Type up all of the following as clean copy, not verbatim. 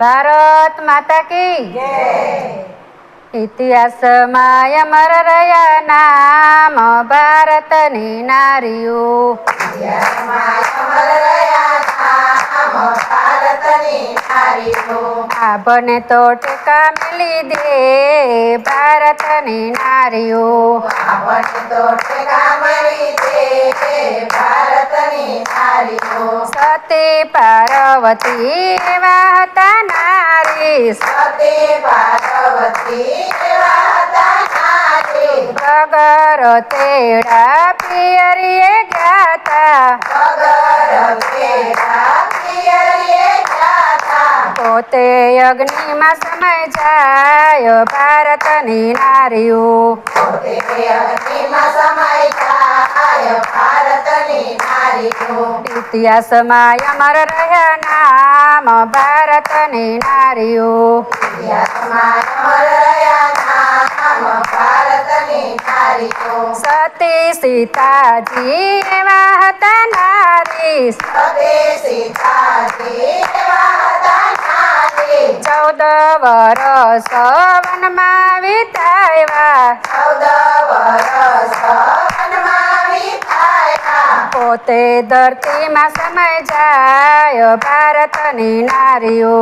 ભારત માતા કી ઇતિહાસમાં અમર રહ્યા નામ ભારતની નારીઓ. આભને તો ટેકા મિલી દે ભારતની નારીઓ. સતી પાર્વતી એવા હતા નારી. ગગર તેડા પિયરીએ ગાતા. પોતે અગ્નિમાં સમય જાય ભારતની નારીઓ. ઇતિહાસમાં અમર રહ્યા નામ ભારતની નારીઓ. સતી સીતાજી એવા હતા નારી. 14 વરસ વનમાં વિતાવ્યા. પોતે ધરતીમાં સમય જાય ભારતની નારીઓ.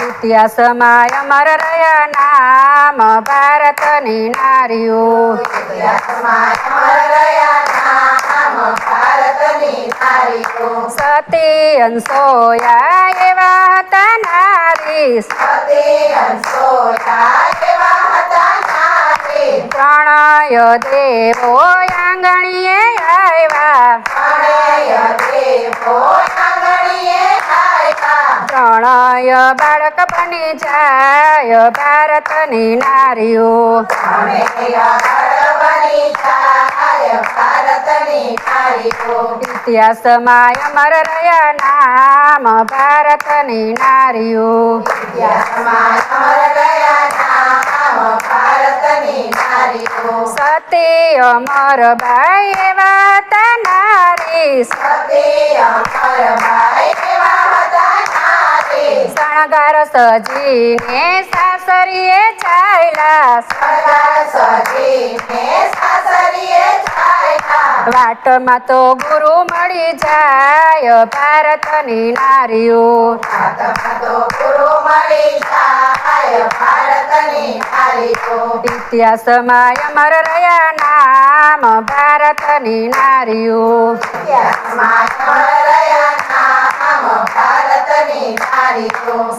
ઇતિહાસમાં અમર રહ્યા નામ ભારતની નારીઓ. સતી અંસોયા એવા હતા નારી. 3 દેવો આંગણીએ આવ્યા. 3 બાળક બની જાય ભારતની નારીઓ. ઇતિહાસમાં અમર રહ્યા નામ ભારતની નારીઓ. સતી અમરબાઈ એવા હતા નારી. શણગાર સજીને સાસરીએ ચાલ્યા. વાટમાં તો ગુરુ મળી જાય ભારતની નારીઓ. ઇતિહાસમાં અમર રહ્યા નામ ભારતની નારીઓ.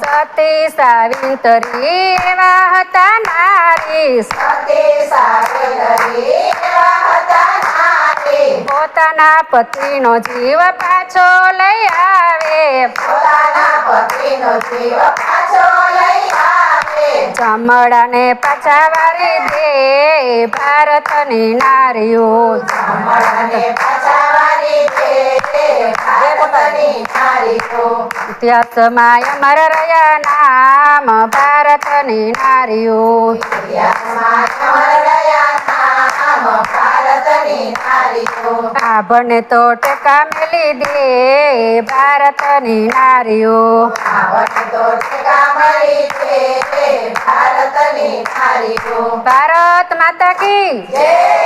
સતી સાવિત્રી એવા હતા નારી. પોતાના પતિનો જીવ પાછો લઈ આવે. ચમડાને પાછા વાળી દે ભારતની નારીઓ. ઇતિહાસમાં અમર રહ્યા નામ ભારતની નારીઓ. આભને તો ટેકા મેલી દે ભારતની નારીઓ. ભારત માતા કી જય.